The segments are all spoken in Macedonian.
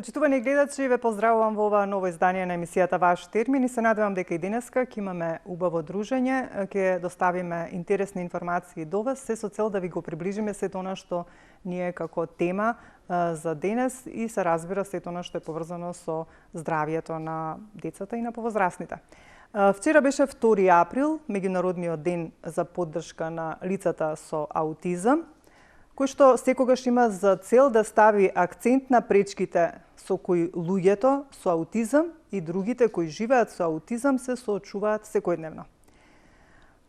Почитувани гледачи, ве поздравувам во ова ново издание на емисијата Ваш термин и се надевам дека и денеска ќе имаме убаво дружење, ќе доставиме интересни информации до вас, се со цел да ви го приближиме сето она што ние како тема за денес и се разбира сето она што е поврзано со здравието на децата и на повозрасните. Вчера беше 2 април, меѓународниот ден за поддршка на лицата со аутизам, кој што секогаш има за цел да стави акцент на пречките со кои луѓето со аутизам и другите кои живеат со аутизам се соочуваат секојдневно.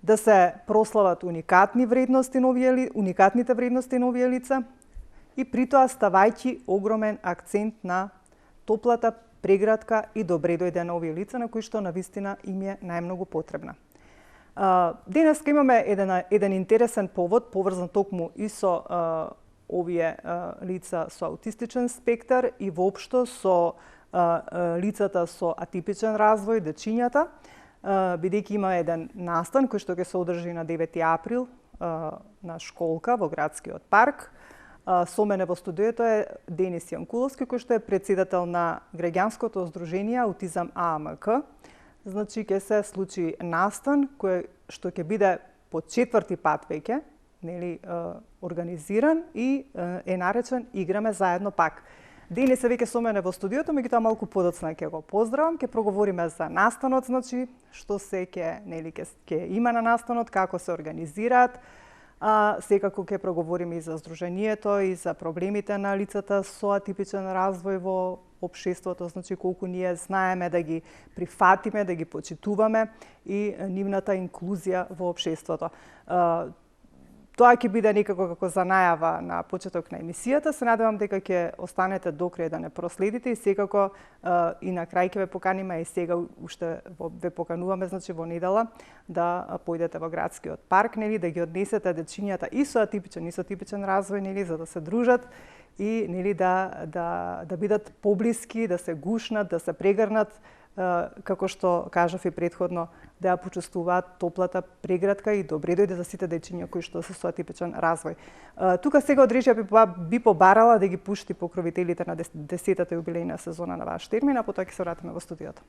Да се прослават уникатните вредности на овие лица и притоа ставајќи огромен акцент на топлата прегратка и добре дојде на овие лица на кои што навистина им е најмногу потребна. Денес имаме еден интересен повод, поврзан токму и со овие лица со аутистичен спектар и воопшто со лицата со атипичен развој, дечињата, бидејќи има еден настан кој што ќе се одржи на 9 април на школка во градскиот парк. Со мене во студиото е Денис Јанкуловски, кој што е председател на граѓанското здружение Аутизам АМК. Значи, ќе се случи настан кој што ќе биде по 4-ти пат веќе, нели, организиран и е наречен Играме заедно пак. Денис е веќе со мене во студиото, меѓутоа малку подоцна ќе го поздравам, ќе проговориме за настанот, значи што се ќе има на настанот, како се организираат. Секако ќе проговориме и за здруженијето и за проблемите на лицата со атипичен развој во општеството, значи колку ние знаеме да ги прифатиме, да ги почитуваме и нивната инклузија во општеството. Тоа ќе биде некако како за најава на почеток на емисијата. Се надевам дека ќе останете до крај да не проследите и секако и на крај ќе ве поканиме и сега уште ве покануваме, значи во недела да појдете во градскиот парк, нели, да ги однесете дечињата и со атипичен и со типичен развој, нели, за да се дружат и нели да бидат поблиски, да се гушнат, да се прегрнат, како што кажав и претходно, да ја почувствуваат топлата прегратка и добре дојде за сите дечиња кои што се со атипичен развој. Тука сега од режија би побарала да ги пушти покровителите на 10-та јубилејна сезона на Ваш термин, а потоа ќе се вратиме во студиото.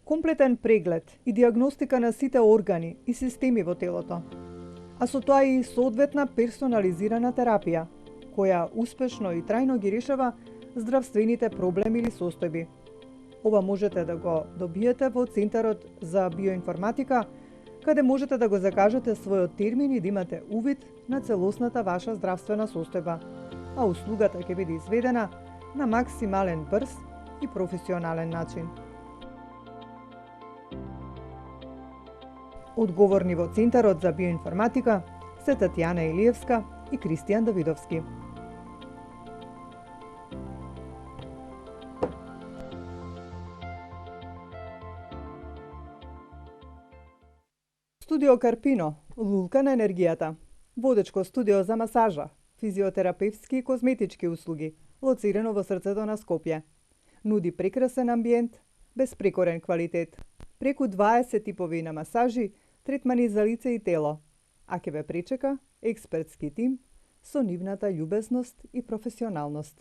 Комплетен преглед и диагностика на сите органи и системи во телото, а со тоа и соодветна персонализирана терапија, која успешно и трајно ги решава здравствените проблеми или состојби. Ова можете да го добиете во Центарот за биоинформатика, каде можете да го закажете својот термин и да имате увид на целосната ваша здравствена состојба, а услугата ќе биде изведена на максимален брз и професионален начин. Одговорни во Центарот за биоинформатика се Татјана Илиевска и Кристијан Давидовски. Студио Карпино, лулка на енергијата. Водечко студио за масажа, физиотерапевски и козметички услуги, лоцирано во срцето на Скопје. Нуди прекрасен амбиент, безпрекорен квалитет. Преку 20 типови на масажи, третмани за лице и тело, а ќе ве пречека експертски тим со нивната љубезност и професионалност.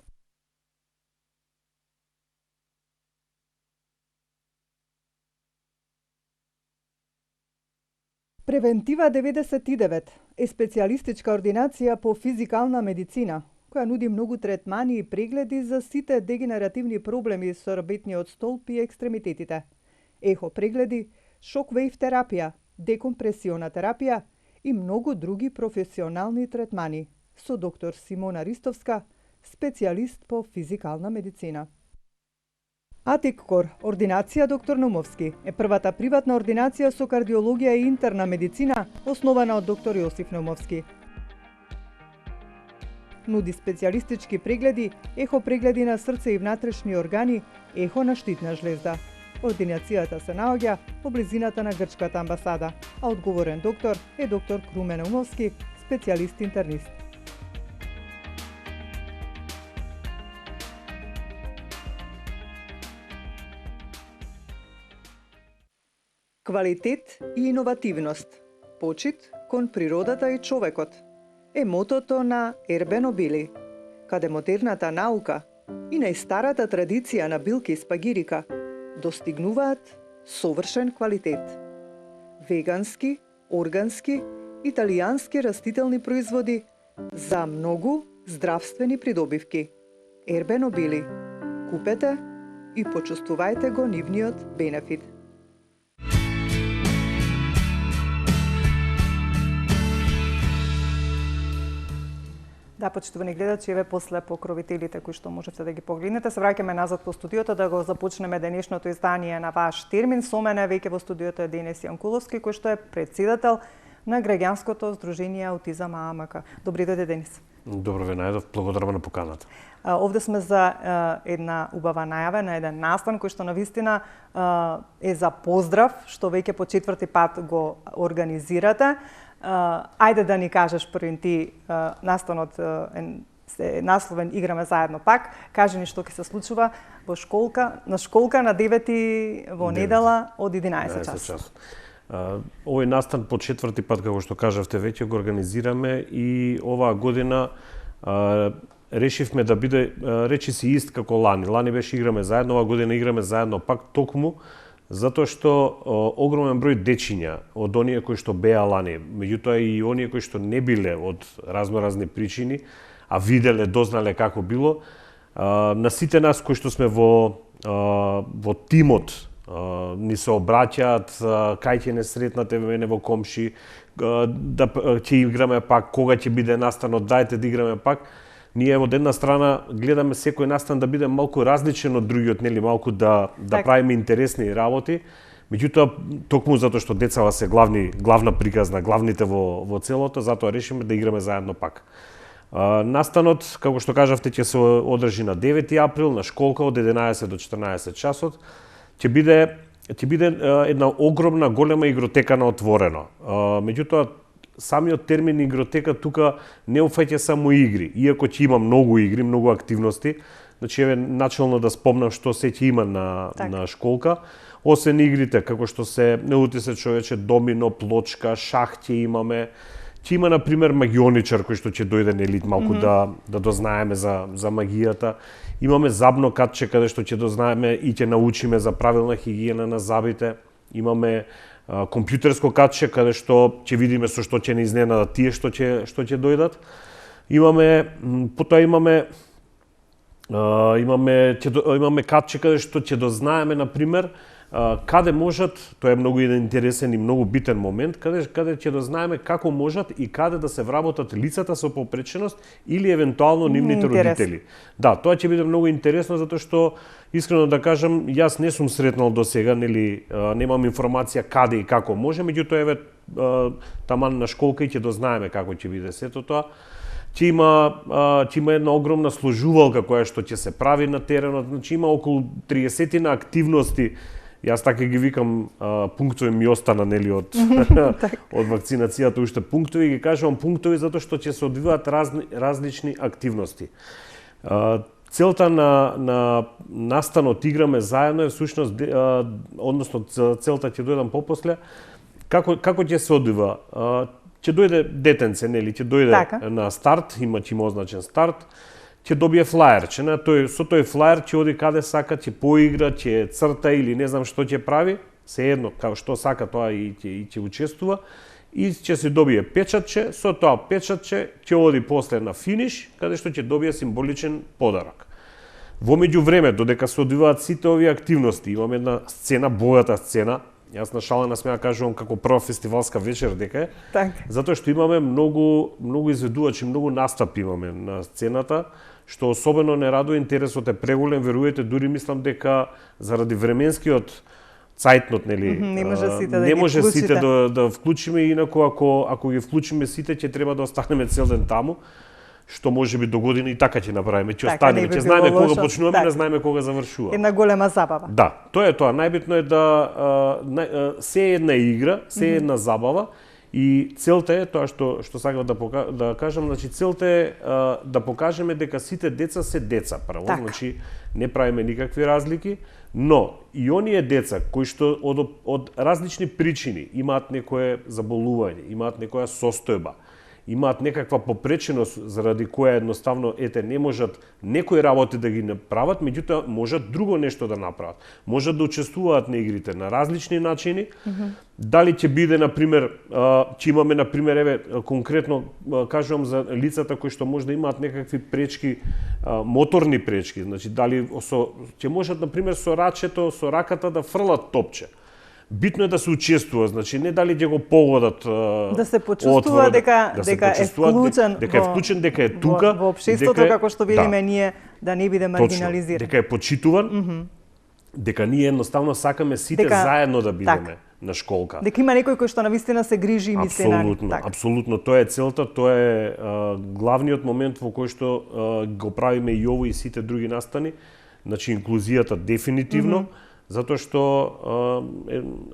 Превентива 99 е специјалистичка ординација по физикална медицина, која нуди многу третмани и прегледи за сите дегенеративни проблеми со рабетниот столб и екстремитетите. Ехо прегледи, шок-вейв терапија, декомпресиона терапија и многу други професионални третмани со доктор Симона Ристовска, специјалист по физикална медицина. Атиккор, ординација доктор Наумовски, е првата приватна ординација со кардиологија и интерна медицина, основана од доктор Јосиф Наумовски. Нуди специјалистички прегледи, ехо прегледи на срце и внатрешни органи, ехо на штитна жлезда. Ординацијата се наоѓа во близината на грчката амбасада, а одговорен доктор е доктор Крумен Наумовски, специјалист интернист. Квалитет и иновативност. Почит кон природата и човекот е мотото на Ербено Били, каде модерната наука и најстарата традиција на билки спагирика достигнуваат совршен квалитет. Вегански, органски, италијански растителни производи за многу здравствени придобивки. Ербено Били. Купете и почувствувајте го нивниот бенефит. Да, почитувани гледачи, еве после покровителите кои што можете да ги погледнете, се враќаме назад по студиото да го започнеме денешното издание на Ваш термин. Со мене веќе во студиото е Денис Јанкуловски, кој што е претседател на граѓанското здружение Аутизам АМК. Добри дојде, Денис. Добро ве најдов, благодарам на поканата. Овде сме за една убава најава на еден настан кој што навистина е за поздрав, што веќе по четврти пат го организирате. Ајде да ни кажеш првин ти, настанот е насловен Играме заедно пак. Кажи ни што ќе се случува во школка, на 9 во недела од 11 часот. Овој настан по четврти пат, како што кажавте, веќе го организираме и оваа година решивме да биде речиси ист како лани. Лани беше Играме заедно, оваа година Играме заедно пак токму затоа што огромен број дечиња од оние кои што беа лани, меѓутоа и оние кои што не биле од разноразни причини, а виделе, дознале како било, на сите нас кои што сме во тимот ни се обраќаат, кај ќе не сретнате мене во комши, да ќе играме пак, кога ќе биде настанот, дајте да играме пак. Ние од една страна гледаме секој настан да биде малку различен од другиот, нели, малку да правиме интересни работи. Меѓутоа, токму затоа што децава се главна приказна, главните во целото, затоа решиме да играме заедно пак. Настанот, како што кажавте, ќе се одржи на 9 април на школка од 11 до 14 часот. Ќе биде една огромна голема игротека на отворено. Меѓутоа, самиот термин игротека тука не уфаќа само игри, иако ќе има многу игри, многу активности. Значи, еве начално да спомнам што се ќе има на школка. Освен игрите, како што се наути се човече, домино, плочка, шах ќе имаме. Ќе има, например, магионичар кој што ќе дојде, нели, малку да дознаеме за магијата. Имаме забно катче каде што ќе дознаеме и ќе научиме за правилна хигиена на забите. Имаме компјутерско катче каде што ќе видиме со што ќе не изненадат тие што ќе дојдат. Потоа имаме катче каде што ќе дознаеме, например, каде можат, тоа е многу еден интересен и многу битен момент, каде ќе дознаеме како можат и каде да се вработат лицата со попреченост или евентуално нивните родители. Да, тоа ќе биде многу интересно затоа што искрено да кажам, јас не сум сретнал до сега, нели, немам информација каде и како може, меѓутоа еве таман на школка и ќе дознаеме како ќе биде сето тоа. Ќе има една огромна сложувалка која што ќе се прави на теренот, значи има околу 30 активности. Јас така ги викам пунктови ми остана, нели, од вакцинацијата уште пунктови, ги кажувам пунктови затоа што ќе се одвиваат различни активности. Целта на настанот Играме заедно е всушност, односно целта ќе дојдам попосле, како ќе се одвива. Ќе дојде детенце, нели, ќе дојде на старт, ќе има означен старт, ќе добие флаерче, со тој флаер ќе оди каде сака, ќе поигра, ќе црта или не знам што ќе прави, сеедно како што сака тоа и ќе учествува, и ќе се добие печатче, со тоа печатче ќе оди после на финиш, каде што ќе добие символичен подарок. Во меѓувреме, додека се одвиваат сите овие активности, имаме една сцена, богата сцена. Јас на шала насмеа кажувам како прва фестивалска вечер дека е, затоа што имаме многу изведувачи, многу настапи имаме на сцената, што особено не радува, интересот е преголем, веруете, дури мислам дека заради временскиот цајтнот, нели, не може сите да вклучиме, инаку ако ги вклучиме сите, ќе треба да останеме цел ден таму, што може би до година и така ќе направиме, ќе останеме, ќе знаеме кога почнуваме, не знаеме кога завршуваме. Една голема забава. Да, тоа е тоа. Најбитно е да се една игра, се една забава и целта е тоа што сакам да кажам, значи целта е да покажеме дека сите деца се деца прво, значи не правиме никакви разлики, Но и оние деца кои што од различни причини имаат некое заболување, имаат некоја состојба, имаат некаква попреченост заради која едноставно не можат некои работи да ги направат, меѓутоа можат друго нешто да направат. Можат да учествуваат на игрите на различни начини. Дали ќе биде на пример, ќе имаме на пример конкретно кажувам за лицата кои што може да имаат некакви пречки, моторни пречки, значи дали ќе можат на пример со рачето, со раката да фрлат топче. Битно е да се учествува, значи не дали ќе го погодат да се почувствува дека е вклучен, дека е тука во општеството како што велиме ние, да не биде маргинализиран. Дека е почитуван, дека ние едноставно сакаме сите заедно да бидеме на школка. Дека има некој кој што навистина се грижи и мисли на нив. Апсолутно, тоа е целта, тоа е главниот момент во кој што го правиме и ово и сите други настани, значи инклузијата дефинитивно. Затоа што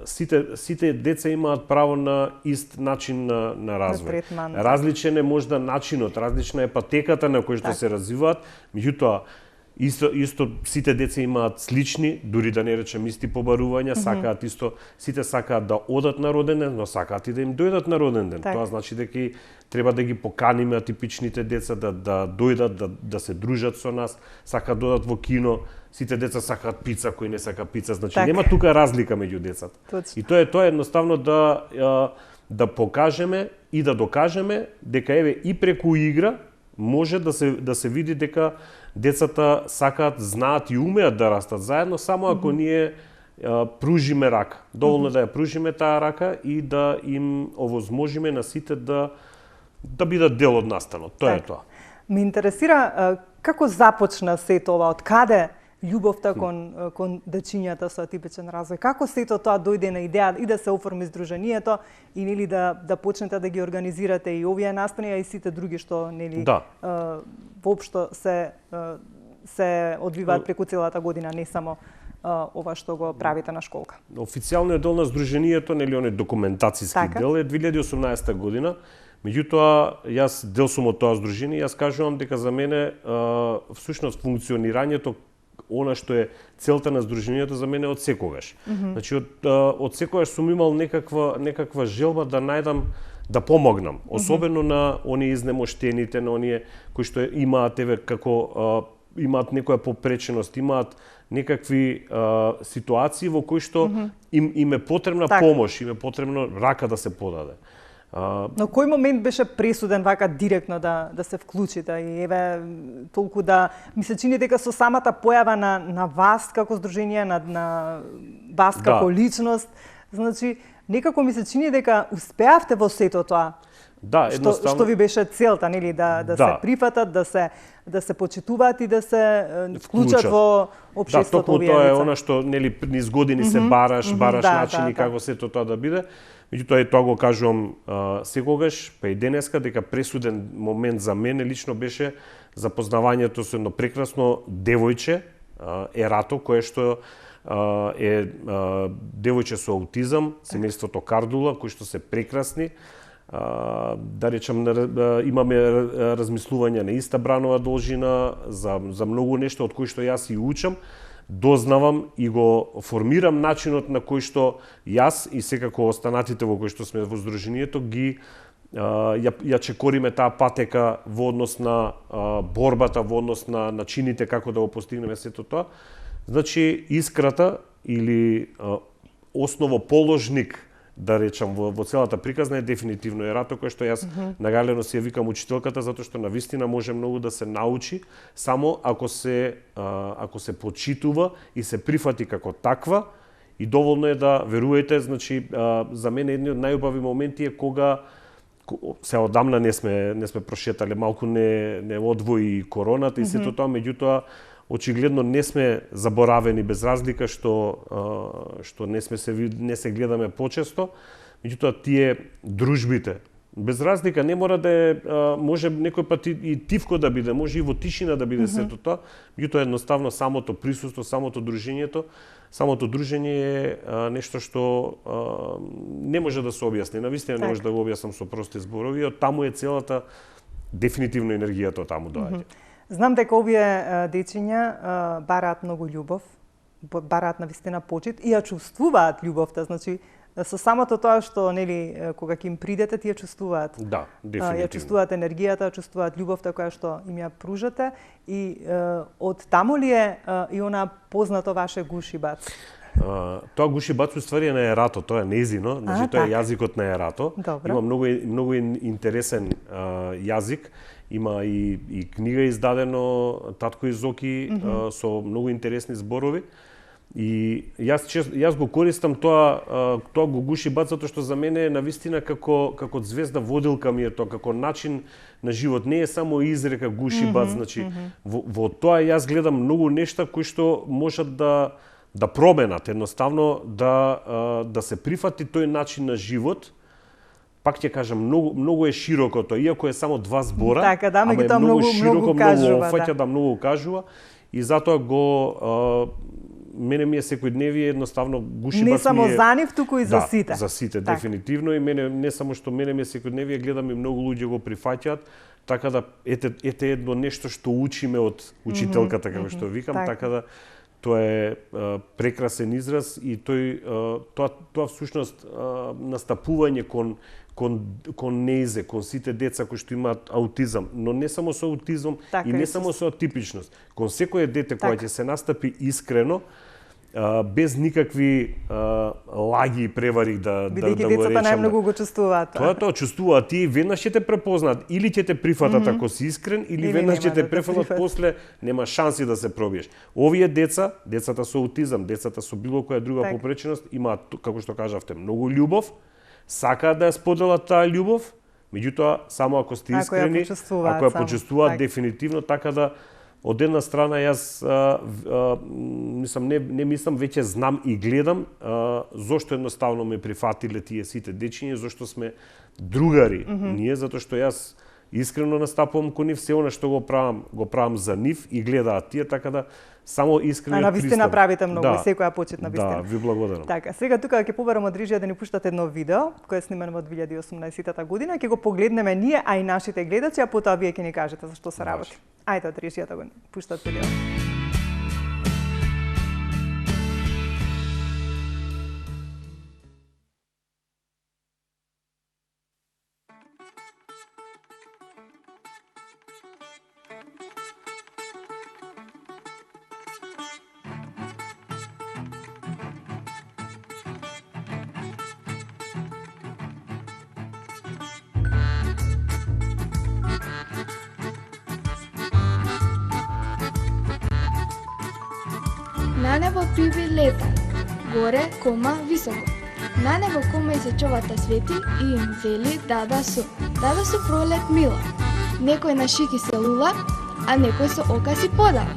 сите деца имаат право на ист начин на развој. Различен е можда начинот, различна е патеката на кој што се развиваат, меѓутоа исто сите деца имаат слични, дури да не речем исти побарувања, сакаат исто, сите сакаат да одат на роден ден, но сакаат и да им дојдат на роден ден. Тоа значи дека треба да ги поканиме атипичните деца да дојдат, да се дружат со нас, сакаат да одат во кино. Сите деца сакаат пица, кој не сака пица, значи нема тука разлика меѓу децата. И тоа е едноставно да покажеме и да докажеме дека и преку игра може да се види дека децата сакаат, знаат и умеат да растат заедно, само ако ние пружиме рака. Доволно да ја пружиме таа рака и да им овозможиме на сите да бидат дел од настанот. Тоа е тоа. Ме интересира како започна сето ова, од каде љубовта кон дечињата со атипичен развој. Како сето тоа дојде на идеја и да се оформи здруженијето и нели да почнете да ги организирате и овие настани, а и сите други што нели воопшто се одвиваат преку целата година, не само ова што го правите на школка. Официјалниот дел на здруженијето, нели оној документацијски дел е 2018 година. Меѓутоа, јас дел сум од тоа здружение, јас кажувам дека за мене всушност функционирањето, она што е целта на здруженијето за мене од секогаш. Значи од секогаш сум имал некаква желба да најдам да помогнам, особено на оние изнемоштените, на оние кои што имаат како имаат некоја попреченост, имаат некакви ситуации во кои што им е потребна помош, им е потребно рака да се подаде. Но кој момент беше пресуден вака директно да се вклучите и толку ми се чини дека со самата појава на вас како здружение, на вас како личност, значи некако ми се чини дека успеавте во сето тоа. Да, едноставно. Што ви беше целта, нели, да се прифатат, да се почитуваат и да се вклучат во општеството. Да, токму тоа е она што нели низ години се бараш начини како сето тоа да биде. Меѓутоа и тоа го кажувам секогаш, па и денеска, дека пресуден момент за мене лично беше запознавањето со едно прекрасно девојче, Ерато, кое што е девојче со аутизам, семејството Кардула, кои што се прекрасни. Да речам, имаме размислување на иста бранова должина за многу нешто од кои што јас и учам, дознавам и го формирам начинот на кој што јас и секако останатите во кои што сме во здруженијето ја чекориме таа патека во однос на борбата, во однос на начините како да го постигнеме сето тоа. Значи, искрата или основоположник, да речам, во целата приказна е дефинитивно Ерато, кој што јас нагалено си ја викам учителката, затоа што навистина може многу да се научи, само ако се почитува и се прифати како таква, и доволно е да верувате, значи, за мене едни од најубави моменти е кога се одамна не сме прошетале, малку не одвои короната и сето тоа, меѓутоа очигледно не сме заборавени, без разлика што не се гледаме почесто, меѓутоа тие дружбите, без разлика, не мора да е, може некој пат и тивко да биде, може и во тишина да биде сето тоа, меѓутоа едноставно самото присуство, самото дружење е нешто што не може да се објасни, навистина не може да го објаснам со прости зборови, од таму е целата дефинитивно енергијата од таму доаѓа. Знам дека овие дечиња бараат многу љубов, бараат на вистина почит и ја чувствуваат љубовта, значи со самото тоа што нели кога ќе им придете тие чувствуваат. Да, дефинитивно. Ја чувствуваат енергијата, чувствуваат љубовта која што им ја пружате и од таму ли е и она познато ваше гушибац? Тоа гушибац уствари е на ерато, тоа е незино, значи тоа е јазикот на ерато. Добро. Има многу интересен јазик. Има и книга издадено Татко и Зоки со многу интересни зборови. И јас го користам тоа го гушибац затоа што за мене е навистина како звезда водилка ми е тоа, како начин на живот. Не е само изрека гушибац, значи во тоа јас гледам многу нешта кои што можат да променат, едноставно да се прифати тој начин на живот. Пак ќе кажам, многу е широко тоа, иако е само 2 збора, така, да, ама е многу широко, кажува, многу фаќа, да многу кажува и затоа мене ми е секојдневие, едноставно гушибац ми е... Не само за нив, туку и за сите. Да, за сите, так. дефинитивно, и мене не само што мене ми е секојдневие, гледам и многу луѓе го прифаќаат, така да ете едно нешто што учиме од учителката, како што викам, така да тоа е прекрасен израз и тоа всушност настапување кон неизе, кон сите деца кои што имаат аутизам, но не само со аутизам и не само со атипичност. Кон секое дете кое ќе се настапи искрено, без никакви лаги и превари да го речам. Бидејќи децата најмногу го чувствуваат. Тоа чувствуваат и веднаш ќе те препознаат, или ќе те прифатат ако си искрен, или веднаш ќе те префатат, после нема шанси да се пробиеш. Овие децата со аутизам, децата со било која друга попреченост, имаат, како што кажавте, многу љубов, сакаат да ја споделат таа љубов, меѓутоа само ако сте искрени, ако ја почувствуваат дефинитивно, така да од една страна јас не мислам, веќе знам и гледам зошто едноставно ме прифатиле тие сите дечиња, зошто сме другари ние, затоа што јас искрено настапувам кон нив, се она што го правам за нив и гледаат тие, така да само искрено на вистина правите многу и секоја почит на вистина. Да, ви благодарам. Така, сега тука ќе побарам од режија да ни пуштат едно видео кое е снимено во 2018 година, ќе го погледнеме ние, а и нашите гледачи, а потоа вие ќе ни кажете за што се работи. Ајде од режијата го пуштат видео. На небо приби лета, горе кома високо. На небо кома и сечовата свети и им вели дада су пролет мила. Некој на шики се лула, а некој со ока си подава.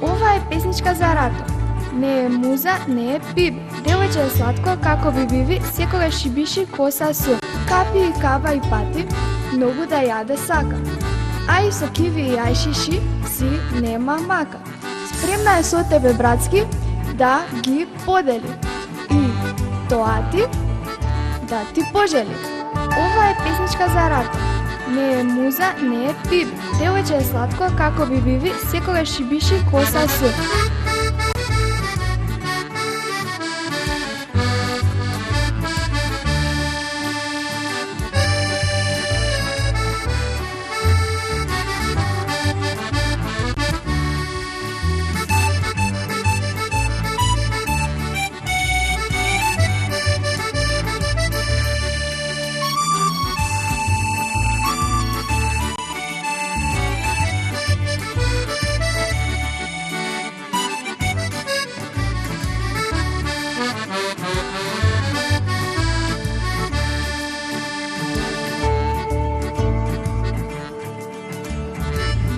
Ова е песничка за рато. Не е муза, не е биби. Девојче е сладко како би биви, секогаш шибиши коса су. Капи и кава и пати, многу да јаде сака. А и со киви и ајшиши си нема мака. Спремна е со тебе, братски, да ги подели. И тоа ти да ти пожели. Ова е песничка за рато. Не е муза, не е биби. Девојче е сладко како би биви, секогаш шибиши коса су.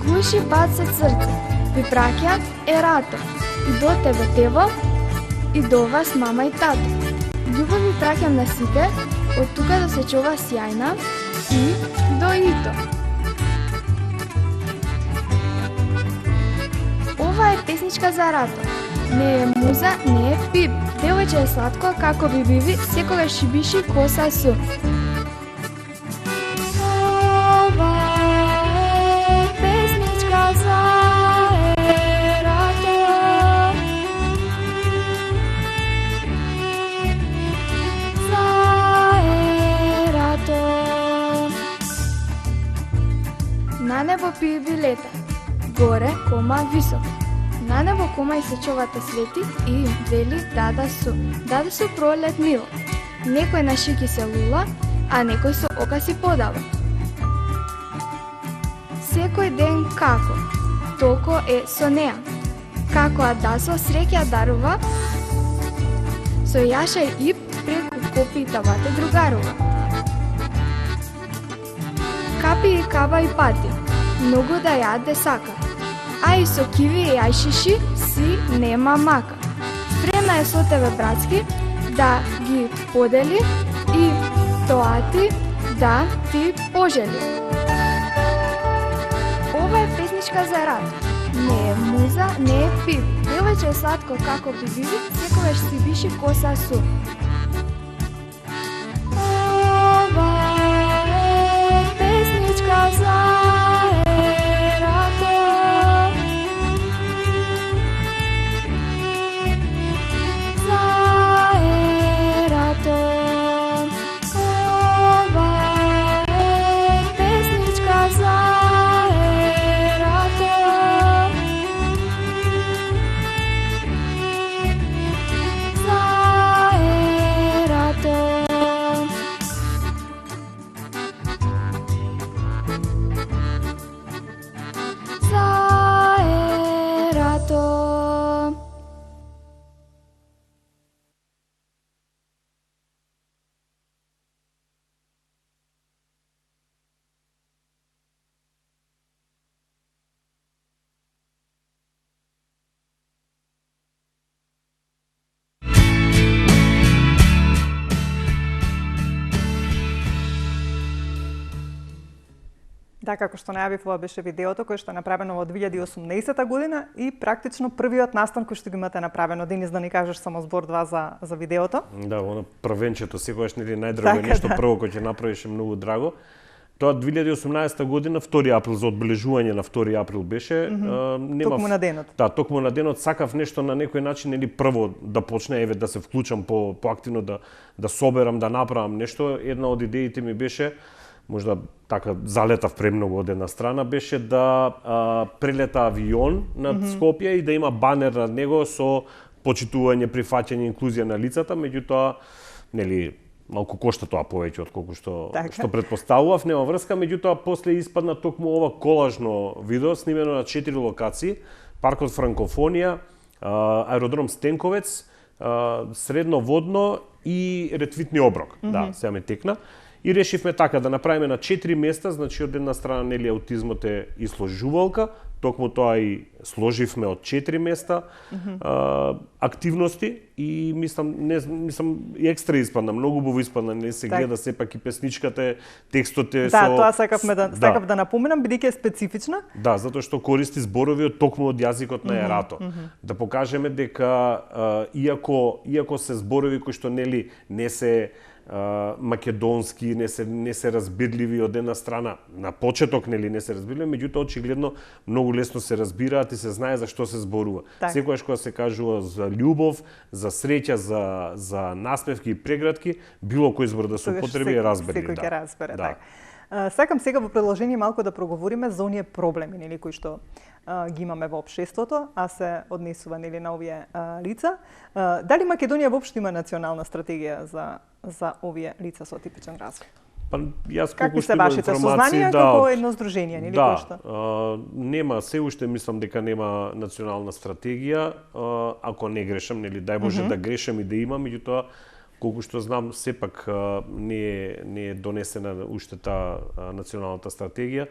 Гуши баце срце, ви праќа ерато, и до тебе тево, и до вас мама и тато. Љубов ви праќам на сите, од тука да се чува сјајна и до ито. Ова е песничка за рато. Не е муза, не е биби. Девојче е сладко како би биви, секогаш шибиши коса су. Ова е песничка за рато. На небо пиби лета, горе кома високо. На небо кома и сечовата свети и им вели даде су пролет мило. Некој на шики се лула, а некој со ока си подава. Секој ден како, толку е со неа. Како адасо среќа дарува, со Јаша и Ип преку копитавате другарува. Капи и кава и пати, многу да јаде сака, а и со киви и ајшиши си нема мака. Спремна е со тебе, братски, да ги подели и тоа ти да ти пожели. Ова е песничка за рад. Не е муза, не е пип. Девојче е сладко како би биви, секогаш си виши коса су. Ова е песничка за ерато. За ерато. Ова е песничка за ерато. За ерато. За ерато. Да, како што најавив, ова беше видеото кое што е направено во 2018 година и практично првиот настан кој што го имате направено. Денис, да ни кажеш само збор-два за видеото. Да, оно првенчето, секогаш нели најдраго Така, нешто да. прво кој ќе направиш е многу драго. Тоа 2018 година, 2 април, за одбележување на 2 април беше. Токму на денот. Да, токму на денот сакав нешто на некој начин или прво да почне, еве да се вклучам поактивно да соберам, да направам нешто. Една од идеите ми беше, можда така залетав премногу од една страна, беше да прелета авион над Скопје и да има банер над него со почитување, прифаќање, инклузија на лицата, меѓутоа, нели, малку кошта тоа повеќе од колку што претпоставував, нема врска, меѓутоа после испадна токму ова колажно видео снимено на 4 локации: паркот Франкофонија, аеродром Стенковец, Средноводно и Ретвитни оброк. Да, сега ме текна. И решивме така да направиме на 4 места, значи од една страна нели аутизмот е изложувалка, токму тоа и сложивме од 4 места активности и мислам и екстра испадна, многу убаво испадна, не се гледа сепак и песничката, текстот е Да, со... тоа сакав да напоменам, бидејќи е специфична. Да, затоа што користи зборови од токму од јазикот на ерато. Да покажеме дека иако се зборови кои што нели не се македонски, не се разбирливи од една страна. На почеток нели не се разбирливи, меѓутоа очигледно многу лесно се разбираат и се знае за што се зборува. Секогаш кога се кажува за љубов, за среќа, за насмевки и прегратки, било кој збор да се употреби е разберливи. Секој ќе разбере, така. Сакам сега во продолжение малку да проговориме за оние проблеми, нели, кои што ги имаме во општеството, а се однесува нели на овие лица. Дали Македонија воопшто има национална стратегија за овие лица со атипичен развој? Па јас какви се вашите сознанија како едно здружение, нели кој што? Нема, се уште мислам дека нема национална стратегија, ако не грешам, нели дај Боже да грешам и да има, меѓутоа колку што знам, сепак не е донесена уште таа националната стратегија.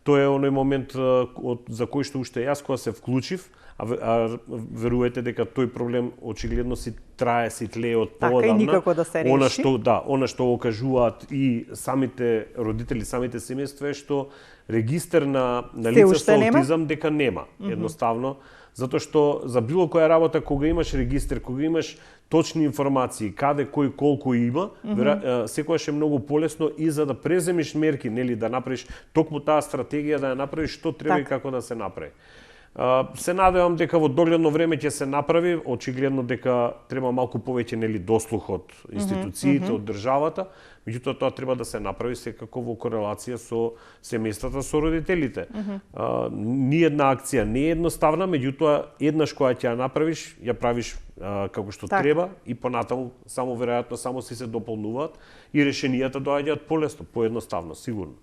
Тоа е оној момент за кој што уште јас кога се вклучив, верувате дека тој проблем очигледно си трае, си тлее од поодамна. Така и никако да се реши. Она што го кажуваат и самите родители, самите семејства е што регистер на лица со аутизам дека нема. Едноставно, затоа што за било која работа кога имаш регистер, кога имаш точни информации, каде, кој, колку има, секогаш е многу полесно и за да преземиш мерки, нели, да направиш токму таа стратегија, да ја направиш што треба и како да се направи. Се надевам дека во догледно време ќе се направи, очигледно дека треба малку повеќе нели дослух од институциите, од државата, меѓутоа тоа треба да се направи секако во корелација со семејствата, со родителите. Ниедна акција не е едноставна, меѓутоа еднаш кога ќе ја направиш, ја правиш како што треба и понатаму само веројатно само се дополнуваат и решенијата доаѓаат полесно, поедноставно, сигурно.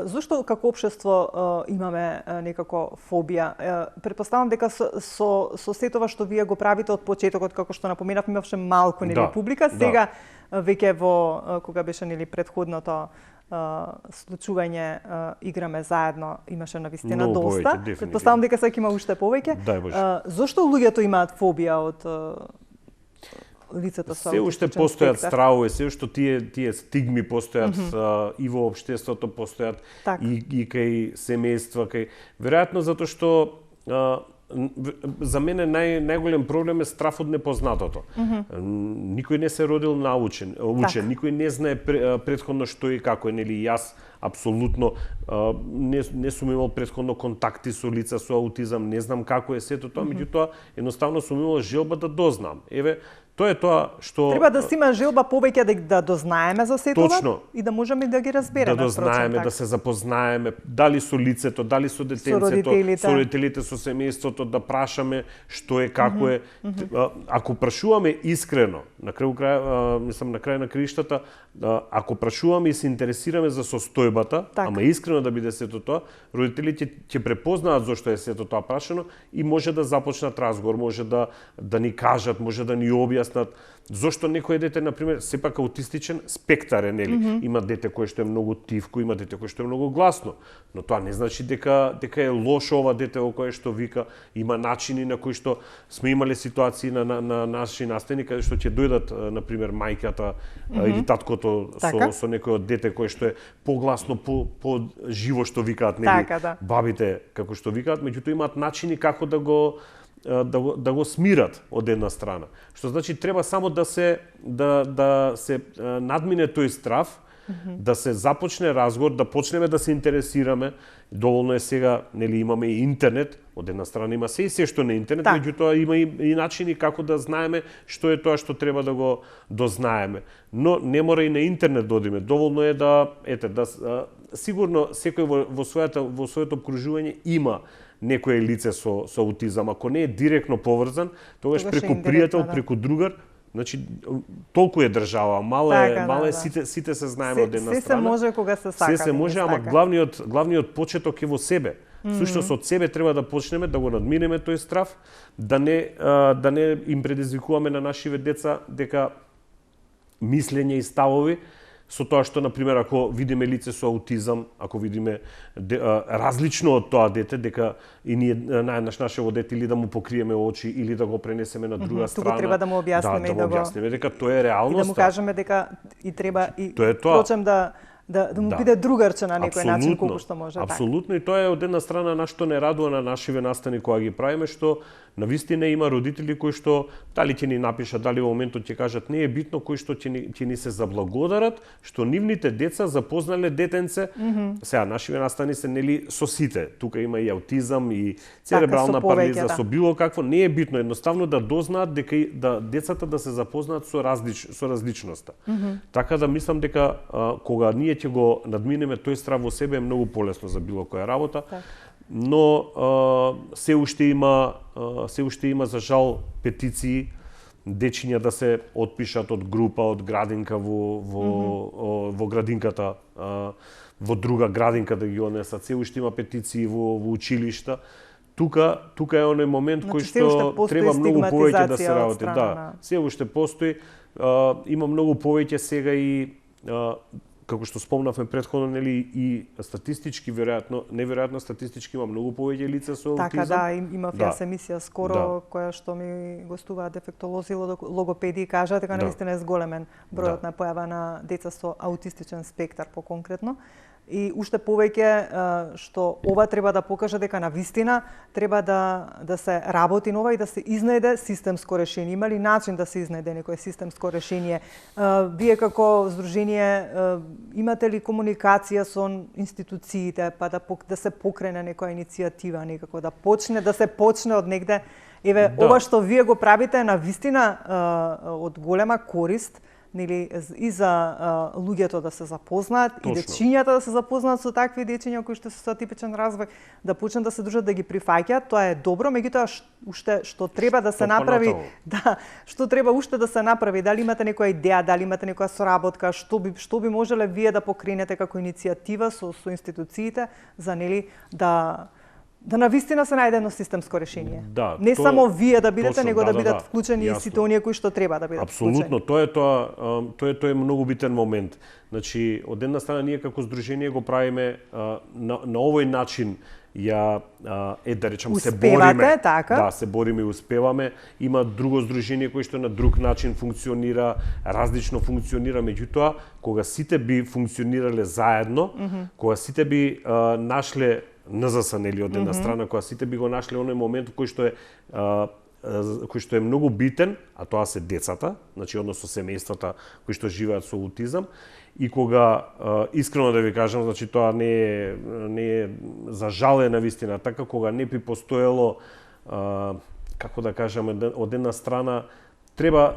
Зошто како општество имаме некако фобија? Предпоставам дека со се тоа што вие го правите од почетокот, како што напоменав, имавше малку нели публика, сега веќе во кога беше нели претходното случување играме заедно, имаше навистина доста. Предпоставам дека сега има уште повеќе. Зошто луѓето имаат фобија од лицата со се уште постојат стравови, се уште тие стигми постојат и во општеството постојат и кај семејства, кај веројатно затоа што за мене најголем проблем е страф од непознатото. Никој не се родил научен, никој не знае претходно што и како е, нели јас апсолутно не сум имал претходно контакти со лица со аутизам, не знам како е сето тоа, меѓутоа едноставно сум имал желба да дознам. Еве, тоа е тоа што треба да си има желба повеќе да дознаеме за сето това и да можеме да ги разбереме. Да дознаеме, да се запознаеме, дали со лицето, дали со детенцето, со родителите, со семејството, да прашаме што е, како е. Ако прашуваме искрено, на крај на краиштата, ако прашуваме и се интересираме за состојбата, ама искрено да биде сето тоа, родителите ќе препознаат зошто е сето тоа прашано и може да започнат разговор, може да ни кажат, може да ни објаснат зошто некој дете, например, сепак аутистичен спектар е, нели? Има дете кое што е многу тивко, има дете кое што е многу гласно, но тоа не значи дека е лошо ова дете во кое што вика. Има начини на кои што сме имале ситуации на наши настани каде што ќе дојдат, например, мајката или таткото со некој од дете кое што е погласно, по живо што викаат, нели? Бабите како што викаат, меѓутоа имаат начини како да го смират од една страна. Што значи треба само да се надмине тој страв, да се започне разговор, да почнеме да се интересираме. Доволно е сега, нели, имаме и интернет, од една страна има се и се што на интернет, меѓутоа има и начини како да знаеме што е тоа што треба да го дознаеме. Но не мора и на интернет да одиме. Доволно е сигурно секој во своето обкружување има некое лице со аутизам, ако не е директно поврзан, тогаш преку пријател, преку другар, значи толку е држава, мала е, сите се знаеме од една страна. Се може кога се сака. Се може, ама главниот почеток е во себе. Всушност од себе треба да почнеме да го надминеме тој страв, да не им предизвикуваме на нашиве деца дека мислење и ставови со тоа што, например, ако видиме лице со аутизам, ако видиме различно од тоа дете, дека и ние најнаш нашево дете или да му покриеме очи или да го пренесеме на друга страна. Туку треба да му објасниме и да го објасниме дека тоа е реалноста. И да му кажеме дека и треба и впрочем да му биде другарче на некој начин колку што може. Апсолутно, и тоа е од една страна на што не радува на нашиве настани кога ги правиме, што навистина има родители кои што дали ќе ни напишат, дали во моментот ќе кажат, не е битно, кои што ќе ни се заблагодарат што нивните деца запознале детенце. Сега нашиве настани се, нели, со сите. Тука има и аутизам и церебрална парализа, со било какво, не е битно, едноставно да дознаат дека децата да се запознаат со различноста. Така да мислам дека кога ние ќе го надминеме тој страв во себе е многу полесно за било која работа. Но се уште има за жал петиции дечиња да се отпишат од група, од градинка во градинката, во друга градинка да ги однесат. Се уште има петиции во училишта. Тука е оној момент кој што треба многу повеќе да се работи. Се уште постои. Има многу повеќе сега и како што спомнавме претходно, нели, и статистички, неверојатно статистички има многу повеќе лица со аутизам. Така, имав јас емисија скоро која што ми гостуваат дефектолози, логопеди и кажа дека навистина е зголемен бројот на појава на деца со аутистичен спектар поконкретно. И уште повеќе што ова треба да покаже дека навистина треба да се работи на ова и да се изнајде системско решение. Има ли начин да се изнајде некое системско решение? Вие како здружение имате ли комуникација со институциите, па да се покрене некоја иницијатива, некако да се почне од негде? Еве, Да. ова што вие го правите е на вистина од голема корист, нели, и за луѓето да се запознаат, и Точно. дечињата да се запознаат со такви дечиња кои што се со атипичен развој, да почнат да се дружат, да ги прифаќаат, тоа е добро, меѓутоа уште што треба да се Тоа направи, понатаму. да, што треба уште да се направи, дали имате некоја идеја, дали имате некоја соработка, што би можеле вие да покренете како иницијатива со институциите за, нели, да навистина се најде едно системско решение. Да, Не само вие да бидете, точно, него да да, бидат да, вклучени и јасно. сите оние кои што треба да бидат Апсолутно, вклучени. тоа е многу битен момент. Значи, од една страна ние како здружение го правиме на овој начин да речам се Успевате, бориме. така? Да, се бориме и успеваме. Има друго здружение кое што на друг начин функционира, различно функционира, меѓутоа кога сите би функционирале заедно, кога сите би нашле НЗС, нели, од една страна, кога сите би го нашле оној момент кој што е многу битен, а тоа се децата, значи односно семејствата кои што живеат со аутизам, и кога искрено да ви кажам, значи тоа не е за жал е навистина така, кога не би постоело како да кажам, од една страна треба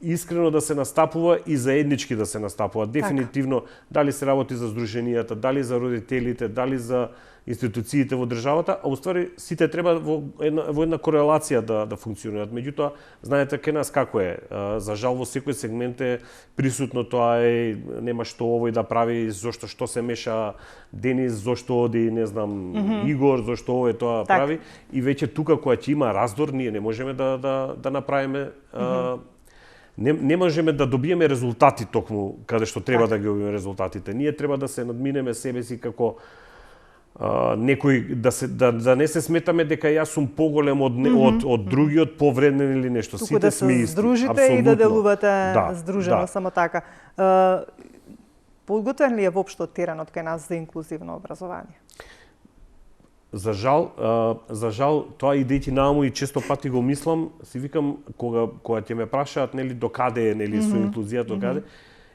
искрено да се настапува и заеднички да се настапува. Дефинитивно, дали се работи за здруженијата, дали за родителите, дали за институциите во државата, а уствари сите треба во една корелација да функционираат. Меѓутоа, знаете ке нас како е. За жал во секој сегмент е присутно тоа нема што овој да прави, зошто што се меша Денис, зошто оди, не знам, Игор, зошто овој тоа прави. И веќе тука кога ќе има раздор, ние не можеме да направиме не можеме да добиеме резултати токму каде што треба да ги добиеме резултатите. Ние треба да се надминеме себе си како некој да не се сметаме дека јас сум поголем од другиот, повреден или нешто. Туку Сите да сме се исти. здружите Апсолутно. и да делувате здружено, да. само така. Подготвен ли е воопшто теренот кај нас за инклузивно образование? За жал, тоа идејќи нааму и често пати го мислам, си викам кога ќе ме прашаат нели докаде е нели со инклузијата докаде,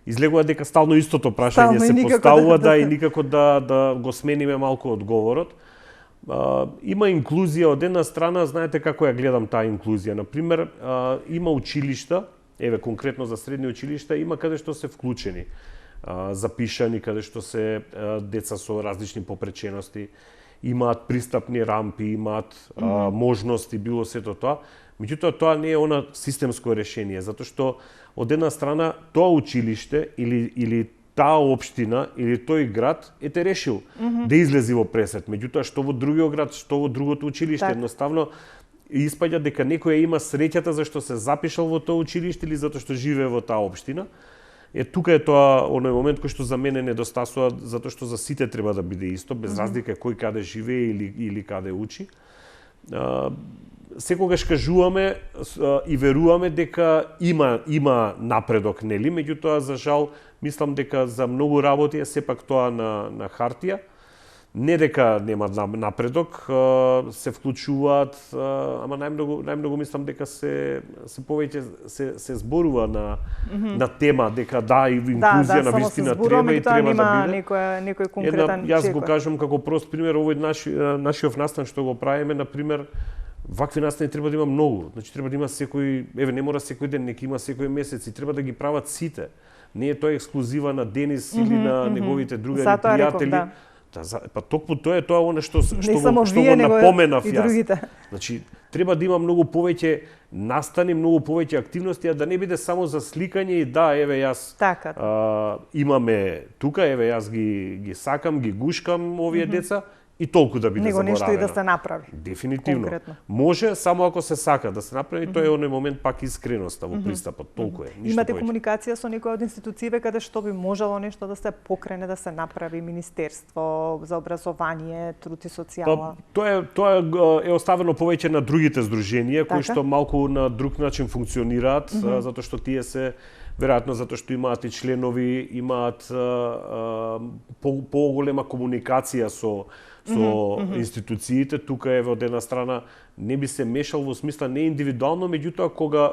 излегува дека стално истото прашање се поставува и никако да го смениме малку одговорот. Има инклузија од една страна, знаете како ја гледам таа инклузија. Например, има училишта, еве конкретно за средни училишта, има каде што се вклучени, запишани, каде што се деца со различни попречености, имаат пристапни рампи, имаат можности, било сето тоа. Меѓутоа, тоа не е она системско решение, затоа што од една страна тоа училиште или таа општина или тој град те решил да излези во пресвет. Меѓутоа, што во другиот град, што во другото училиште, едноставно испаѓа дека некој има среќата зашто се запишал во тоа училиште или затоа што живее во таа општина. Тука е тоа оној момент кој што за мене недостасува, затоа што за сите треба да биде исто, без разлика кој каде живее или каде учи. Секогаш кажуваме и веруваме дека има напредок, нели? Меѓутоа, за жал, мислам дека за многу работи е сепак тоа на хартија. Не дека нема напредок, се вклучуваат, ама најмногу мислам дека се повеќе се зборува на тема дека и инклузија на вистина треба и треба да биде. Некој конкретен Јас го кажам како прост пример, овој нашиот настан што го правиме, на пример, вакви настани треба да има многу. Значи треба да има не мора секој ден, нека има секој месец и треба да ги прават сите. Не е тоа ексклузива на Денис или на неговите другари пријатели. Па токму тоа е она што го напоменав јас. Значи, треба да има многу повеќе настани, многу повеќе активности, а да не биде само за сликање и еве јас имаме тука, еве јас ги сакам, ги гушкам овие деца, и толку да биде заборавено. Него нешто и да се направи. Дефинитивно. Конкретно. Може само ако се сака да се направи, тоа е оној момент пак искреноста во пристапот, толку е. Имате комуникација со некој од институциите каде што би можело нешто да се покрене, да се направи, Министерство за образование, труд и социјала? Тоа е оставено повеќе на другите здруженија кои што малку на друг начин функционираат, затоа што тие се веројатно затоа што имаат и членови, имаат поголема комуникација со институциите. Тука еве од една страна не би се мешал во смисла не индивидуално, меѓутоа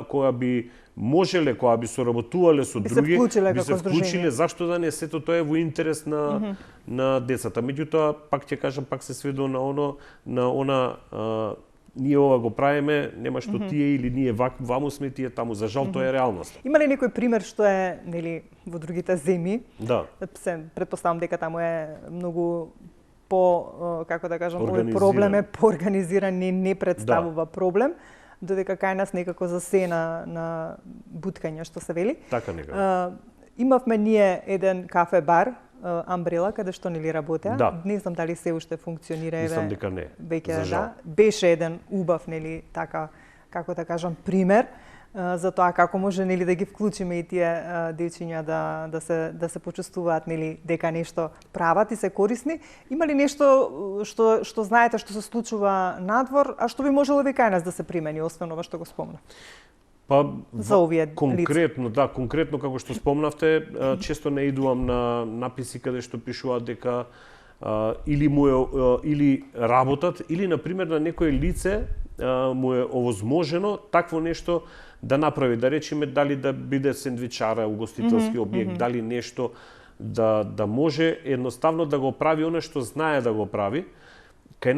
кога би можеле, кога би соработувале со други, би се вклучиле, зашто да не, сето тоа е во интерес на децата. Меѓутоа, пак ќе кажам, пак се сведу на она ние ова го правиме, нема што тие или ние ваму сме, тие таму. За жал, тоа е реалноста. Има ли некој пример што е, нели, во другите земји? Да. Се претпоставам дека таму е многу како да кажам, овој проблем е поорганизиран и не представува проблем, додека кај нас некако засена на буткање, што се вели. Така некако. Имавме ние еден кафе-бар, Амбрела, каде што нели работеа. Да. Не знам дали се уште функционира. Мислам дека не. Веќе да. Беше еден убав, нели, така, како да кажам, пример за тоа како може, нели, да ги вклучиме и тие дечиња да се почувствуваат, нели, дека нешто прават и се корисни. Има ли нешто што знаете што се случува надвор, а што би можело и кај нас да се примени, освен ова што го спомнав? Па за овие конкретно, лица. Да, конкретно како што спомнавте, често не идувам на написи каде што пишуваат дека или работат, или на пример на некое лице му е овозможено такво нешто да направи, да речеме дали да биде сендвичара, угостителски објект, дали нешто да може едноставно да го прави она што знае да го прави. Кај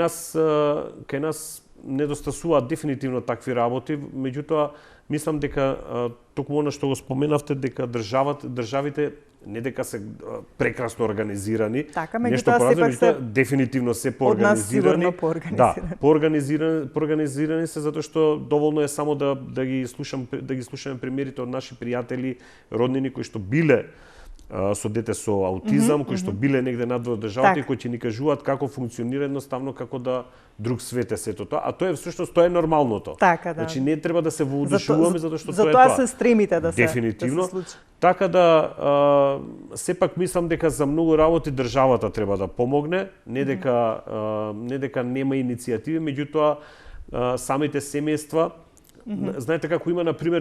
нас недостасуваат дефинитивно такви работи, меѓутоа мислам дека токму она што го споменавте, дека државите не дека се прекрасно организирани, така, нешто поразно, дефинитивно се поорганизирани. Да, поорганизирани се затоа што доволно е само да ги слушаме примерите од наши пријатели, роднини кои што биле со дете со аутизам, кои што биле негде надвор државата и кои ќе ни кажуваат како функционира едноставно, како да друг свет е сето тоа, а тоа е всушност тоа е нормалното. Така, да. Значи не треба да се воодушевуваме затоа што тоа е тоа. Затоа се стремите да се дефинитивно. Да се случи. Така да сепак мислам дека за многу работи државата треба да помогне, не дека нема иницијативи, меѓутоа самите семејства, знаете како има на пример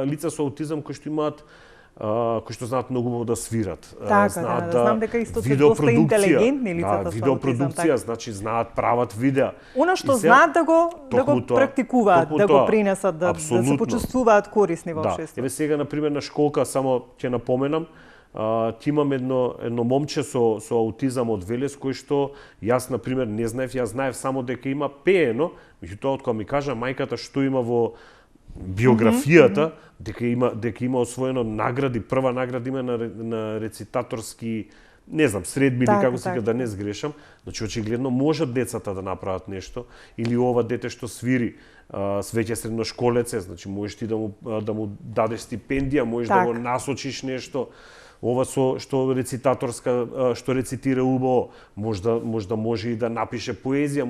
лица со аутизам кои што имаат кои што знаат многу да свират. Така, знаат знам дека исто се доста интелигентни лицата со видеопродукција, значи знаат, прават видеа. Она што знаат да го практикуваат, да го принесат, да се почувствуваат корисни во општеството. Еве сега на пример на школка само ќе напоменам, ти имам едно момче со аутизам од Велес кој што јас на пример не знаев, јас знаев само дека има пеено, меѓутоа од кога ми кажа мајката што има во биографијата, дека има освоено награди, прва награда има на рецитаторски, не знам, средби или како сега да не сгрешам, значи очигледно можат децата да направат нешто, или ова дете што свири, веќе средношколец е, значи можеш ти да му дадеш стипендија, можеш да го насочиш нешто. Ова што рецитира убаво, може и да напише поезија,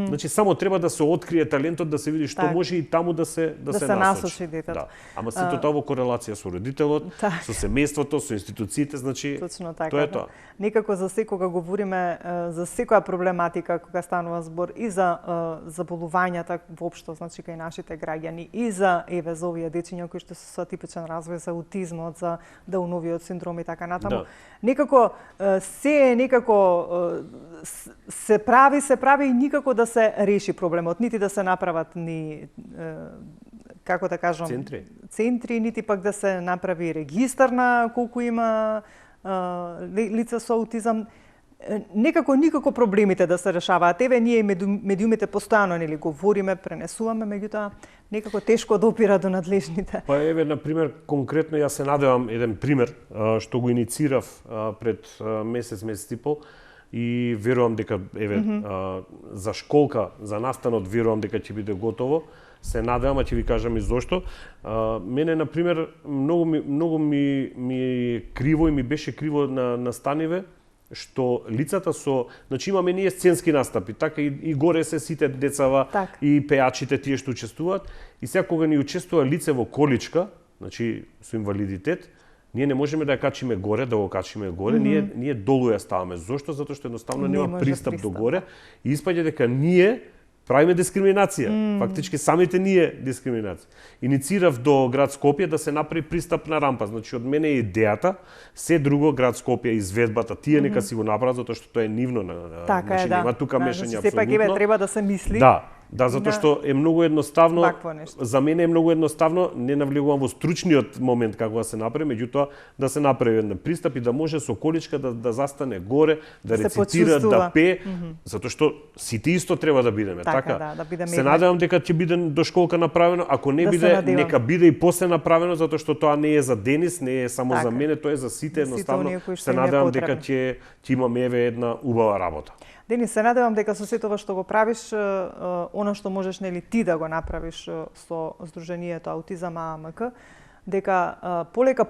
значи само треба да се открие талентот, да се види што може и таму да се насочи детето. Да. Ама сето тоа во корелација со родителот, со семејството, со институциите, значи тоа е тоа. Некако за секога говориме за секоја проблематика кога станува збор и за заболувањата воопшто, значи кај нашите граѓани, и за овие дечиња кои што се со атипичен развој, за аутизмот, за дауновиот синдром и така натаму. Некако се прави и никако да се реши проблемот, нити да се направат ни како да кажам центри, нити пак да се направи регистар на колку има лица со аутизам. Никако проблемите да се решаваат. Еве ние медиумите постојано нели говориме, пренесуваме, меѓутоа некако тешко допира до надлежните. Па еве на пример конкретно јас се надевам еден пример што го иницирав пред месец и пол и верувам дека еве за школка, за настанот верувам дека ќе биде готово. Се надевам, а ќе ви кажам и зошто. Мене на пример многу ми криво и ми беше криво на настаниве што лицата значи имаме ние сценски настапи, така и горе се сите децава и пеачите тие што учествуваат, и сега кога ни учествува лице во количка, значи со инвалидитет, ние не можеме да ја качиме горе, ние долу ја ставаме. Зошто? Затоа што едноставно нема пристап до горе и испаѓа дека ние правиме дискриминација. Фактички самите ние дискриминација. Инициирав до град Скопје да се направи пристапна рампа. Значи од мене е идејата, се друго град Скопје изведбата, тие нека си го направат затоа што тоа е нивно. Така значи, е, да. нема тука мешање апсолутно. Сепак еве треба да се мисли. Да, затоа што е многу едноставно, за мене е многу едноставно, не навлегувам во стручниот момент како да се направи, меѓутоа да се направи еден пристап и да може со количка да застане горе, да рецитира, да пее, затоа што сите исто треба да бидеме, така? Да бидеме. Се надевам дека ќе биде до школка направено, ако не биде, нека биде и после направено, затоа што тоа не е за Денис, не е само за мене, тоа е за сите, едноставно. Се надевам дека ќе имаме еве една убава работа. Денис, се надевам дека со сето ова што го правиш, она што можеш нели ти да го направиш со Сдруженијето Аутизам ААМК, дека полека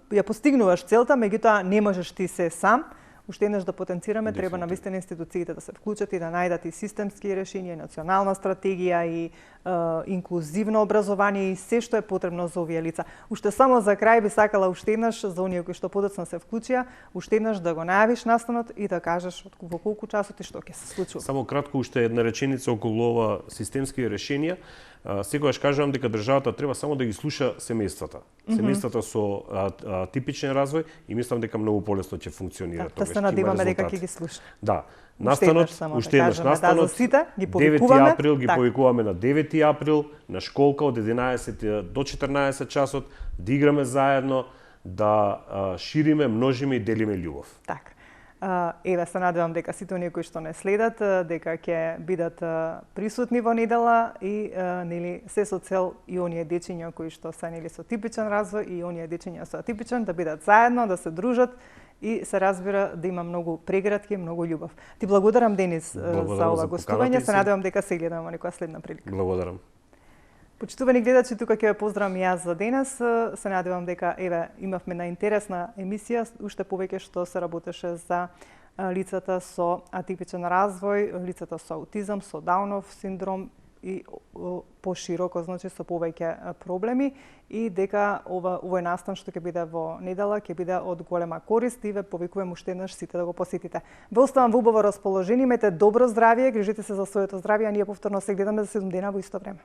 ја постигнуваш целта, меѓутоа не можеш ти се сам. Уште еднаш да потенцираме, треба навистина институциите да се вклучат и да најдат и системски решенија, и национална стратегија, и инклузивно образование и се што е потребно за овие лица. Уште само за крај би сакала уште еднаш за оние кои што подоцна се вклучија, уште еднаш да го најавиш настанот и да кажеш во колку часот и што ќе се случува. Само кратко уште една реченица околу ова системски решенија. Секогаш кажувам дека државата треба само да ги слуша семејствата. Семејствата со типичен развој и мислам дека многу полесно ќе функционира тоа. Да се надеваме дека ќе ги слуша. Да. Настанот, уште еднаш настанот, 9 април ги повикуваме на 9 април, на школка од 11 до 14 часот, да играме заедно, да шириме, множиме и делиме љубов. Така. Еве се надевам дека сите оние кои што не следат, дека ќе бидат присутни во недела и нели се со цел и оние дечиња кои што се нели со типичен развој и оние дечиња со атипичен да бидат заедно, да се дружат и се разбира да има многу прегратки, многу љубов. Ти благодарам, Денис, за ова гостување. Се надевам дека се гледаме во некоја следна прилика. Благодарам. Почитувани гледачи, тука ќе ве поздравам и јас за денес. Се надевам дека еве имавме на интересна емисија, уште повеќе што се работеше за лицата со атипичен развој, лицата со аутизам, со Даунов синдром и пошироко, значи со повеќе проблеми и дека овој настан што ќе биде во недела ќе биде од голема корист и ве повикувам уште еднаш сите да го посетите. Ве оставам во убаво расположение, имете добро здравје, грижите се за своето здравје, а ние повторно се гледаме за 7 дена во исто време.